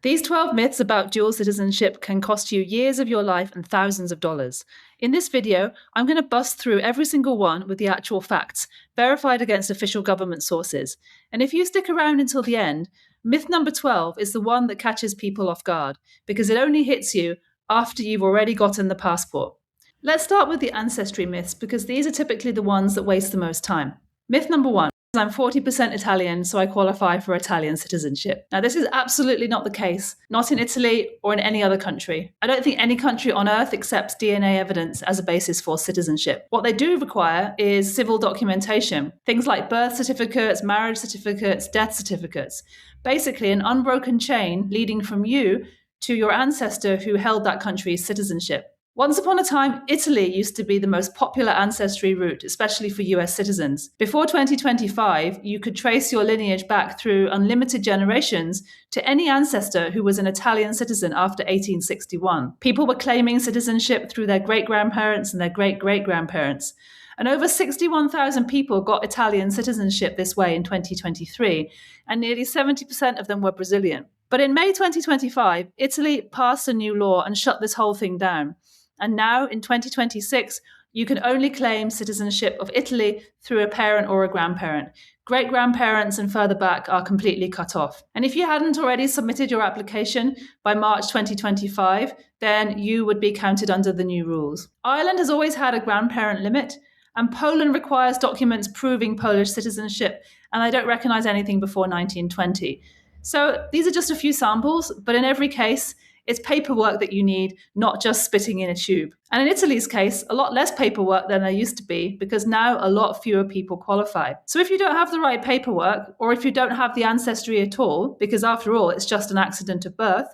These 12 myths about dual citizenship can cost you years of your life and thousands of dollars. In this video, I'm going to bust through every single one with the actual facts, verified against official government sources. And if you stick around until the end, myth number 12 is the one that catches people off guard, because it only hits you after you've already gotten the passport. Let's start with the ancestry myths, because these are typically the ones that waste the most time. Myth number 1. I'm 40% Italian, so I qualify for Italian citizenship. Now, this is absolutely not the case, not in Italy or in any other country. I don't think any country on earth accepts DNA evidence as a basis for citizenship. What they do require is civil documentation, things like birth certificates, marriage certificates, death certificates. Basically, an unbroken chain leading from you to your ancestor who held that country's citizenship. Once upon a time, Italy used to be the most popular ancestry route, especially for US citizens. Before 2025, you could trace your lineage back through unlimited generations to any ancestor who was an Italian citizen after 1861. People were claiming citizenship through their great-grandparents and their great-great-grandparents. And over 61,000 people got Italian citizenship this way in 2023, and nearly 70% of them were Brazilian. But in May 2025, Italy passed a new law and shut this whole thing down. And now, in 2026, you can only claim citizenship of Italy through a parent or a grandparent. Great-grandparents and further back are completely cut off. And if you hadn't already submitted your application by March 2025, then you would be counted under the new rules. Ireland has always had a grandparent limit, and Poland requires documents proving Polish citizenship, and they don't recognize anything before 1920. So these are just a few samples, but in every case, it's paperwork that you need, not just spitting in a tube. And in Italy's case, a lot less paperwork than there used to be, because now a lot fewer people qualify. So if you don't have the right paperwork, or if you don't have the ancestry at all, because after all, it's just an accident of birth,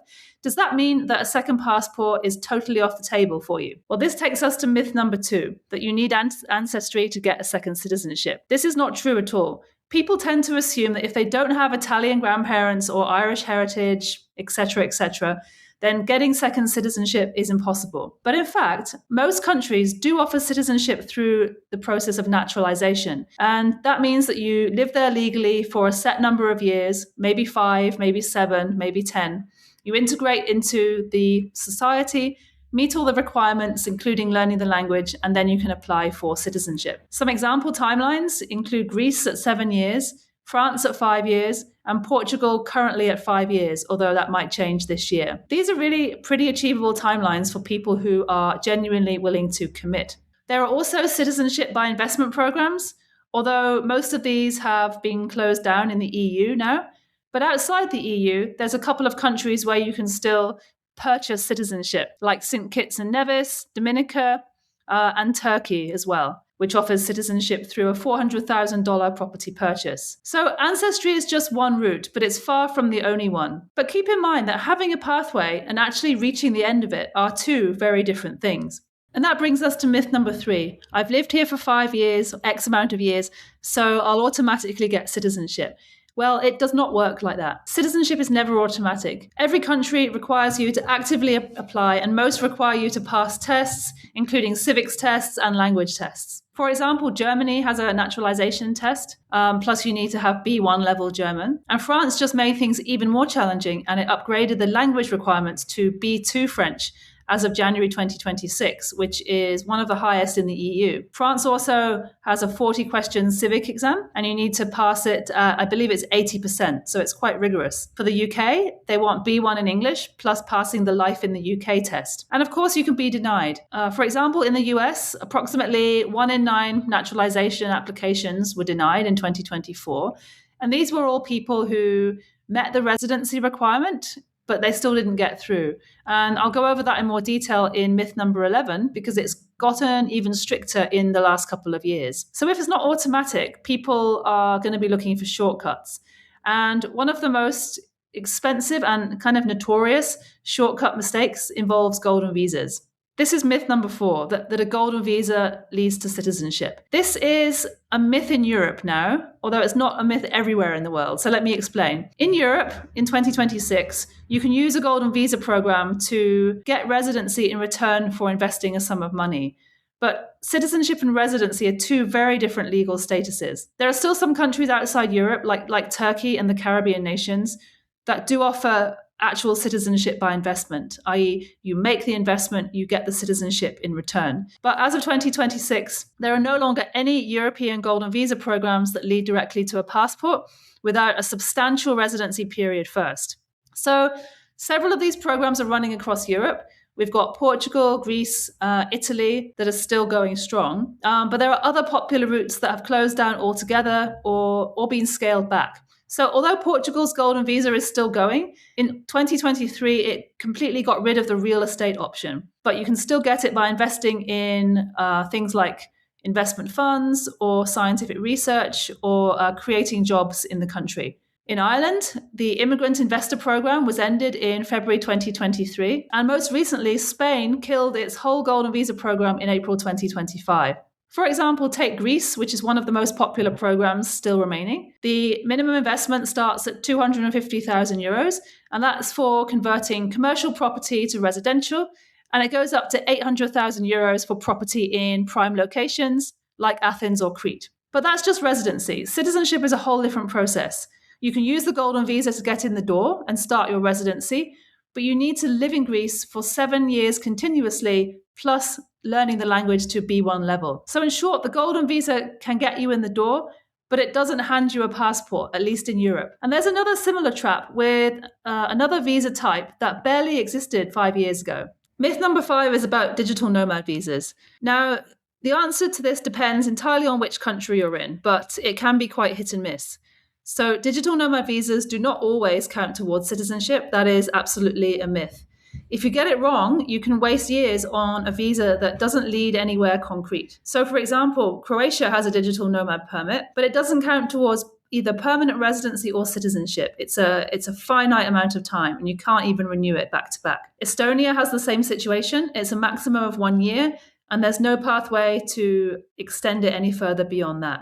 does that mean that a second passport is totally off the table for you? Well, this takes us to myth number 2, that you need ancestry to get a second citizenship. This is not true at all. People tend to assume that if they don't have Italian grandparents or Irish heritage, etc., then getting second citizenship is impossible. But in fact, most countries do offer citizenship through the process of naturalization. And that means that you live there legally for a set number of years, maybe 5, maybe 7, maybe 10. You integrate into the society, meet all the requirements, including learning the language, and then you can apply for citizenship. Some example timelines include Greece at 7 years, France at 5 years, and Portugal currently at 5 years, although that might change this year. These are really pretty achievable timelines for people who are genuinely willing to commit. There are also citizenship by investment programs, although most of these have been closed down in the EU now. But outside the EU, there's a couple of countries where you can still purchase citizenship, like St. Kitts and Nevis, Dominica, and Turkey as well, which offers citizenship through a $400,000 property purchase. So Ancestry is just one route, but it's far from the only one. But keep in mind that having a pathway and actually reaching the end of it are two very different things. And that brings us to myth number 3. I've lived here for 5 years, X amount of years, so I'll automatically get citizenship. Well, it does not work like that. Citizenship is never automatic. Every country requires you to actively apply, and most require you to pass tests, including civics tests and language tests. For example, Germany has a naturalization test, plus you need to have B1 level German. And France just made things even more challenging, and it upgraded the language requirements to B2 French as of January 2026, which is one of the highest in the EU. France also has a 40-question civic exam, and you need to pass it, I believe it's 80%, so it's quite rigorous. For the UK, they want B1 in English, plus passing the Life in the UK test. And of course, you can be denied. For example, in the US, approximately 1 in 9 naturalization applications were denied in 2024. And these were all people who met the residency requirement, but they still didn't get through. And I'll go over that in more detail in myth number 11, because it's gotten even stricter in the last couple of years. So if it's not automatic, people are going to be looking for shortcuts. And one of the most expensive and kind of notorious shortcut mistakes involves golden visas. This is myth number 4, that a golden visa leads to citizenship. This is a myth in Europe now, although it's not a myth everywhere in the world. So let me explain. In Europe, in 2026, you can use a golden visa program to get residency in return for investing a sum of money. But citizenship and residency are two very different legal statuses. There are still some countries outside Europe, like Turkey and the Caribbean nations, that do offer actual citizenship by investment, i.e., you make the investment, you get the citizenship in return. But as of 2026, there are no longer any European golden visa programs that lead directly to a passport without a substantial residency period first. So several of these programs are running across Europe. We've got Portugal, Greece, Italy that are still going strong. But there are other popular routes that have closed down altogether or been scaled back. So although Portugal's golden visa is still going, in 2023, it completely got rid of the real estate option. But you can still get it by investing in things like investment funds or scientific research or creating jobs in the country. In Ireland, the Immigrant Investor Programme was ended in February 2023, and most recently, Spain killed its whole golden visa programme in April 2025. For example, take Greece, which is one of the most popular programs still remaining. The minimum investment starts at 250,000 euros, and that's for converting commercial property to residential, and it goes up to 800,000 euros for property in prime locations like Athens or Crete. But that's just residency. Citizenship is a whole different process. You can use the golden visa to get in the door and start your residency, but you need to live in Greece for 7 years continuously, plus learning the language to B1 level. So in short, the golden visa can get you in the door, but it doesn't hand you a passport, at least in Europe. And there's another similar trap with another visa type that barely existed 5 years ago. Myth number 5 is about digital nomad visas. Now, the answer to this depends entirely on which country you're in, but it can be quite hit and miss. So digital nomad visas do not always count towards citizenship. That is absolutely a myth. If you get it wrong, you can waste years on a visa that doesn't lead anywhere concrete. So for example, Croatia has a digital nomad permit, but it doesn't count towards either permanent residency or citizenship. It's a finite amount of time and you can't even renew it back to back. Estonia has the same situation. It's a maximum of 1 year and there's no pathway to extend it any further beyond that.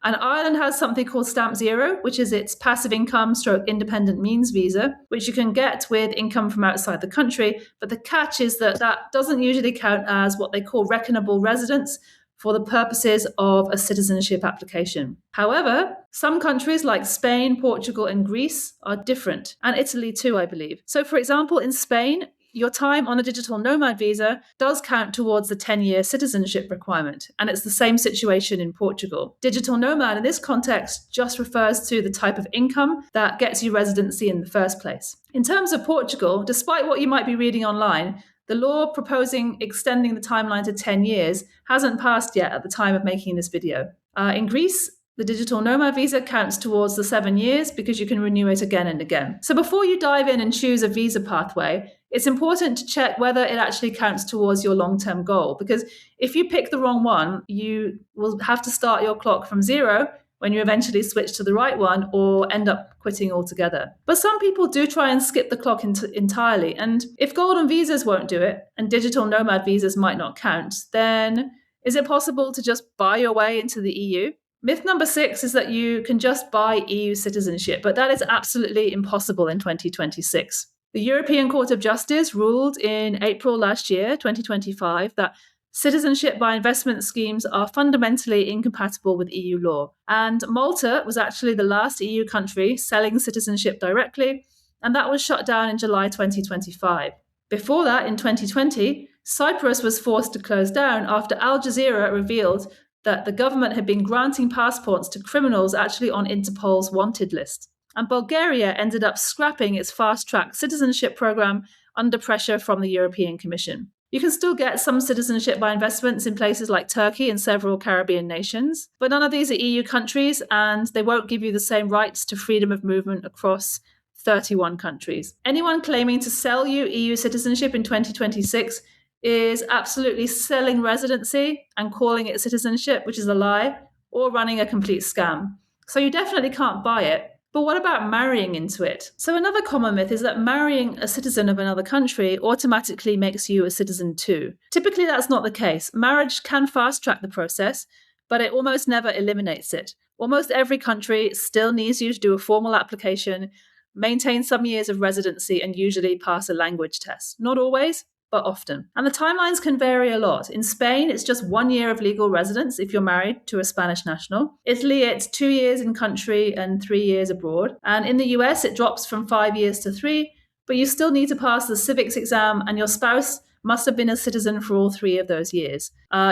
And Ireland has something called Stamp Zero, which is its passive income stroke independent means visa, which you can get with income from outside the country. But the catch is that that doesn't usually count as what they call reckonable residence for the purposes of a citizenship application. However, some countries like Spain, Portugal, and Greece are different, and Italy too, I believe. So for example, in Spain, your time on a digital nomad visa does count towards the 10-year citizenship requirement, and it's the same situation in Portugal. Digital nomad in this context just refers to the type of income that gets you residency in the first place. In terms of Portugal, despite what you might be reading online, the law proposing extending the timeline to 10 years hasn't passed yet at the time of making this video. In Greece, the digital nomad visa counts towards the 7 years because you can renew it again and again. So before you dive in and choose a visa pathway, it's important to check whether it actually counts towards your long-term goal, because if you pick the wrong one, you will have to start your clock from zero when you eventually switch to the right one or end up quitting altogether. But some people do try and skip the clock entirely. And if golden visas won't do it and digital nomad visas might not count, then is it possible to just buy your way into the EU? Myth number 6 is that you can just buy EU citizenship, but that is absolutely impossible in 2026. The European Court of Justice ruled in April last year, 2025, that citizenship by investment schemes are fundamentally incompatible with EU law. And Malta was actually the last EU country selling citizenship directly, and that was shut down in July 2025. Before that, in 2020, Cyprus was forced to close down after Al Jazeera revealed that the government had been granting passports to criminals actually on Interpol's wanted list. And Bulgaria ended up scrapping its fast-track citizenship program under pressure from the European Commission. You can still get some citizenship by investments in places like Turkey and several Caribbean nations, but none of these are EU countries, and they won't give you the same rights to freedom of movement across 31 countries. Anyone claiming to sell you EU citizenship in 2026 is absolutely selling residency and calling it citizenship, which is a lie, or running a complete scam. So you definitely can't buy it. But what about marrying into it? So another common myth is that marrying a citizen of another country automatically makes you a citizen too. Typically, that's not the case. Marriage can fast-track the process, but it almost never eliminates it. Almost every country still needs you to do a formal application, maintain some years of residency, and usually pass a language test. Not always, but often. And the timelines can vary a lot. In Spain, it's just 1 year of legal residence if you're married to a Spanish national. Italy, it's 2 years in country and 3 years abroad. And in the US, it drops from 5 years to 3, but you still need to pass the civics exam, and your spouse must have been a citizen for all 3 of those years.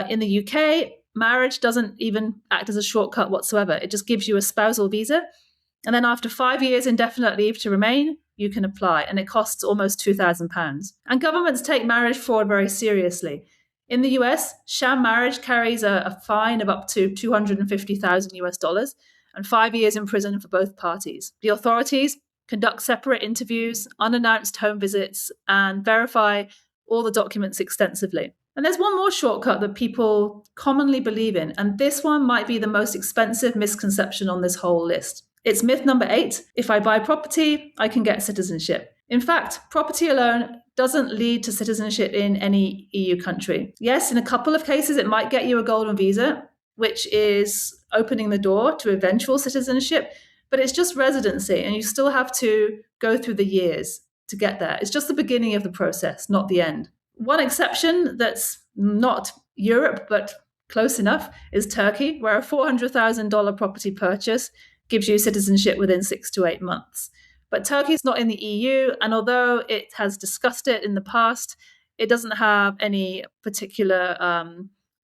In the UK, marriage doesn't even act as a shortcut whatsoever. It just gives you a spousal visa. And then after 5 years indefinite leave to remain, you can apply, and it costs almost £2,000. And governments take marriage fraud very seriously. In the US, sham marriage carries a fine of up to 250,000 US dollars and 5 years in prison for both parties. The authorities conduct separate interviews, unannounced home visits, and verify all the documents extensively. And there's one more shortcut that people commonly believe in, and this one might be the most expensive misconception on this whole list. It's myth number 8. If I buy property, I can get citizenship. In fact, property alone doesn't lead to citizenship in any EU country. Yes, in a couple of cases, it might get you a golden visa, which is opening the door to eventual citizenship, but it's just residency, and you still have to go through the years to get there. It's just the beginning of the process, not the end. One exception that's not Europe, but close enough, is Turkey, where a $400,000 property purchase gives you citizenship within 6 to 8 months. But Turkey's not in the EU, and although it has discussed it in the past, it doesn't have any particular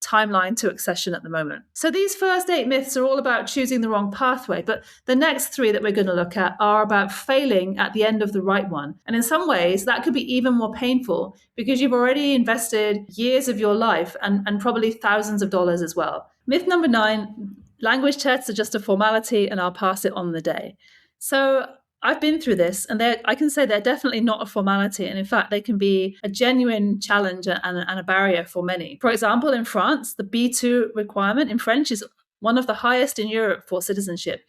timeline to accession at the moment. So these first 8 myths are all about choosing the wrong pathway, but the next 3 that we're going to look at are about failing at the end of the right one. And in some ways, that could be even more painful because you've already invested years of your life and probably thousands of dollars as well. Myth number 9, language tests are just a formality and I'll pass it on the day. So I've been through this, and I can say they're definitely not a formality. And in fact, they can be a genuine challenge and a barrier for many. For example, in France, the B2 requirement in French is one of the highest in Europe for citizenship.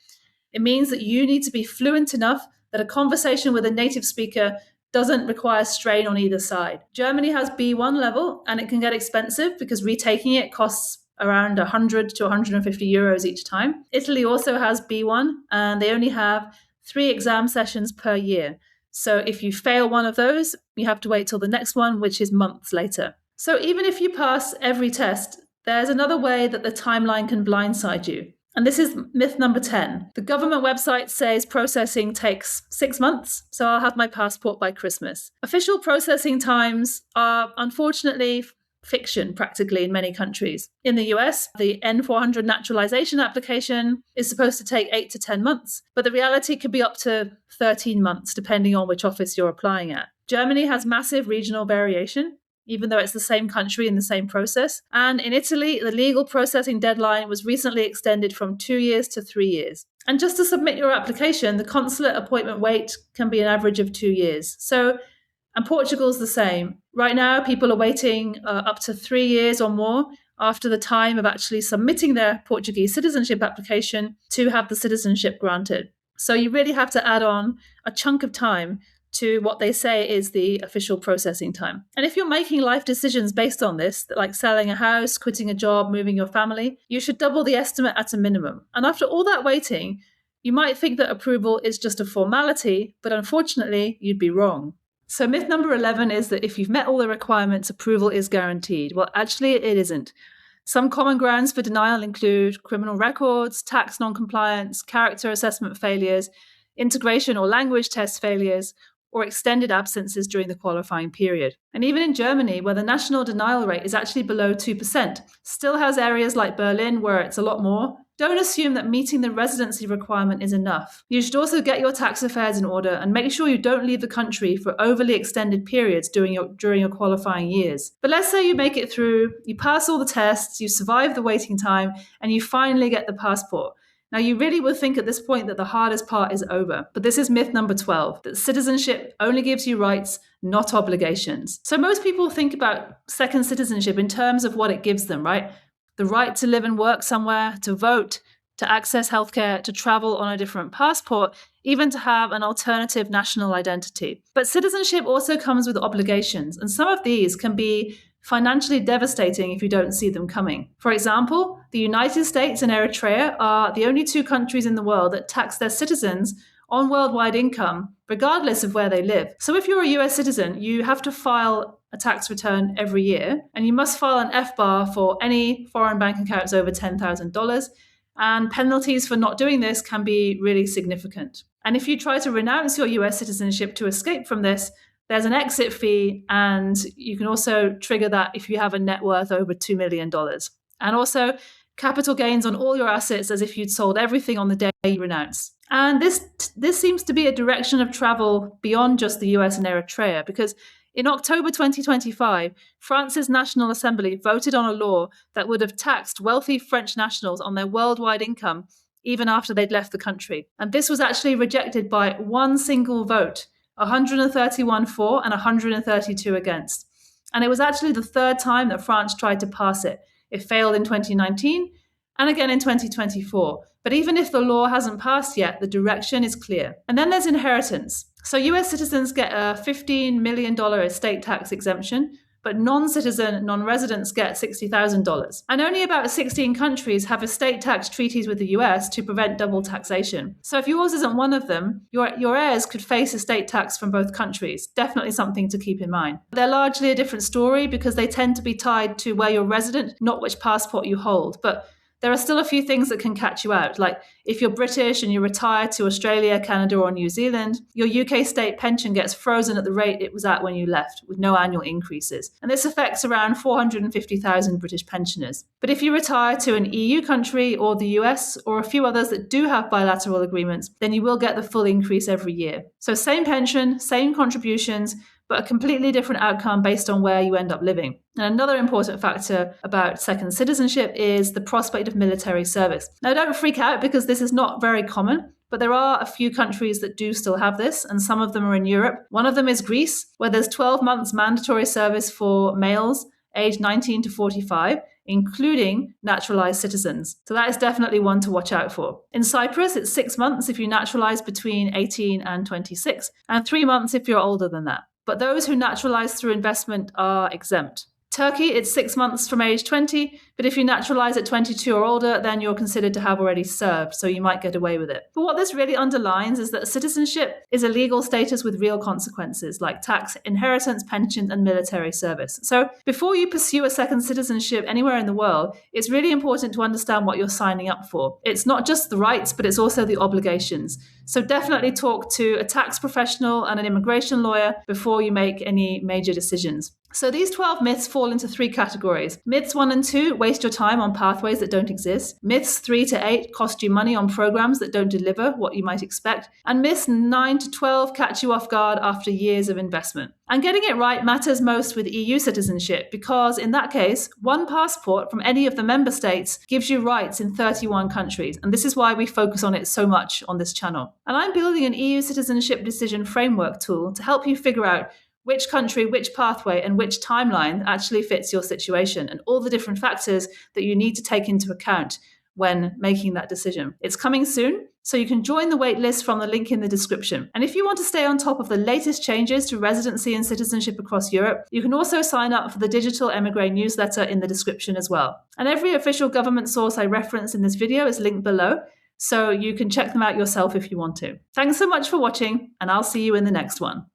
It means that you need to be fluent enough that a conversation with a native speaker doesn't require strain on either side. Germany has B1 level, and it can get expensive because retaking it costs around 100 to 150 euros each time. Italy also has B1, and they only have 3 exam sessions per year. So if you fail one of those, you have to wait till the next one, which is months later. So even if you pass every test, there's another way that the timeline can blindside you. And this is myth number 10. The government website says processing takes 6 months, so I'll have my passport by Christmas. Official processing times are unfortunately fiction practically in many countries. In the US, the N400 naturalization application is supposed to take 8 to 10 months, but the reality could be up to 13 months depending on which office you're applying at. Germany has massive regional variation, even though it's the same country in the same process. And in Italy, the legal processing deadline was recently extended from 2 years to 3 years. And just to submit your application, the consulate appointment wait can be an average of 2 years. And Portugal's the same. Right now, people are waiting up to 3 years or more after the time of actually submitting their Portuguese citizenship application to have the citizenship granted. So you really have to add on a chunk of time to what they say is the official processing time. And if you're making life decisions based on this, like selling a house, quitting a job, moving your family, you should double the estimate at a minimum. And after all that waiting, you might think that approval is just a formality, but unfortunately, you'd be wrong. So myth number 11 is that if you've met all the requirements, approval is guaranteed. Well, actually, it isn't. Some common grounds for denial include criminal records, tax non-compliance, character assessment failures, integration or language test failures, or extended absences during the qualifying period. And even in Germany, where the national denial rate is actually below 2%, still has areas like Berlin where it's a lot more. Don't assume that meeting the residency requirement is enough. You should also get your tax affairs in order and make sure you don't leave the country for overly extended periods during your qualifying years. But let's say you make it through, you pass all the tests, you survive the waiting time, and you finally get the passport. Now, you really would think at this point that the hardest part is over, but this is myth number 12, that citizenship only gives you rights, not obligations. So most people think about second citizenship in terms of what it gives them, right? The right to live and work somewhere, to vote, to access healthcare, to travel on a different passport, even to have an alternative national identity. But citizenship also comes with obligations, and some of these can be financially devastating if you don't see them coming. For example, the United States and Eritrea are the only 2 countries in the world that tax their citizens on worldwide income, regardless of where they live. So if you're a US citizen, you have to file a tax return every year, and you must file an FBAR for any foreign bank accounts over $10,000. And penalties for not doing this can be really significant. And if you try to renounce your US citizenship to escape from this, there's an exit fee, and you can also trigger that if you have a net worth over $2 million. And also capital gains on all your assets as if you'd sold everything on the day you renounce. And this seems to be a direction of travel beyond just the US and Eritrea, because in October 2025, France's National Assembly voted on a law that would have taxed wealthy French nationals on their worldwide income even after they'd left the country. And this was actually rejected by one single vote, 131 for and 132 against. And it was actually the third time that France tried to pass it. It failed in 2019 and again in 2024. But even if the law hasn't passed yet, the direction is clear. And then there's inheritance. So US citizens get a $15 million estate tax exemption, but non-citizen, non-residents get $60,000. And only about 16 countries have estate tax treaties with the US to prevent double taxation. So if yours isn't one of them, your heirs could face estate tax from both countries. Definitely something to keep in mind. They're largely a different story because they tend to be tied to where you're resident, not which passport you hold. But there are still a few things that can catch you out. Like if you're British and you retire to Australia, Canada, or New Zealand, your UK state pension gets frozen at the rate it was at when you left, with no annual increases. And this affects around 450,000 British pensioners. But if you retire to an EU country or the US or a few others that do have bilateral agreements, then you will get the full increase every year. So same pension, same contributions, but a completely different outcome based on where you end up living. And another important factor about second citizenship is the prospect of military service. Now, don't freak out because this is not very common, but there are a few countries that do still have this, and some of them are in Europe. One of them is Greece, where there's 12 months mandatory service for males aged 19 to 45, including naturalized citizens. So that is definitely one to watch out for. In Cyprus, it's 6 months if you naturalize between 18 and 26, and 3 months if you're older than that. But those who naturalize through investment are exempt. Turkey, it's 6 months from age 20, but if you naturalize at 22 or older, then you're considered to have already served, so you might get away with it. But what this really underlines is that citizenship is a legal status with real consequences, like tax, inheritance, pensions, and military service. So before you pursue a second citizenship anywhere in the world, it's really important to understand what you're signing up for. It's not just the rights, but it's also the obligations. So definitely talk to a tax professional and an immigration lawyer before you make any major decisions. So these 12 myths fall into 3 categories. Myths 1 and 2 waste your time on pathways that don't exist. Myths 3 to 8 cost you money on programs that don't deliver what you might expect. And myths 9 to 12 catch you off guard after years of investment. And getting it right matters most with EU citizenship because in that case, one passport from any of the member states gives you rights in 31 countries. And this is why we focus on it so much on this channel. And I'm building an EU citizenship decision framework tool to help you figure out which country, which pathway, and which timeline actually fits your situation and all the different factors that you need to take into account when making that decision. It's coming soon, so you can join the waitlist from the link in the description. And if you want to stay on top of the latest changes to residency and citizenship across Europe, you can also sign up for the digital Emigre newsletter in the description as well. And every official government source I reference in this video is linked below, so you can check them out yourself if you want to. Thanks so much for watching, and I'll see you in the next one.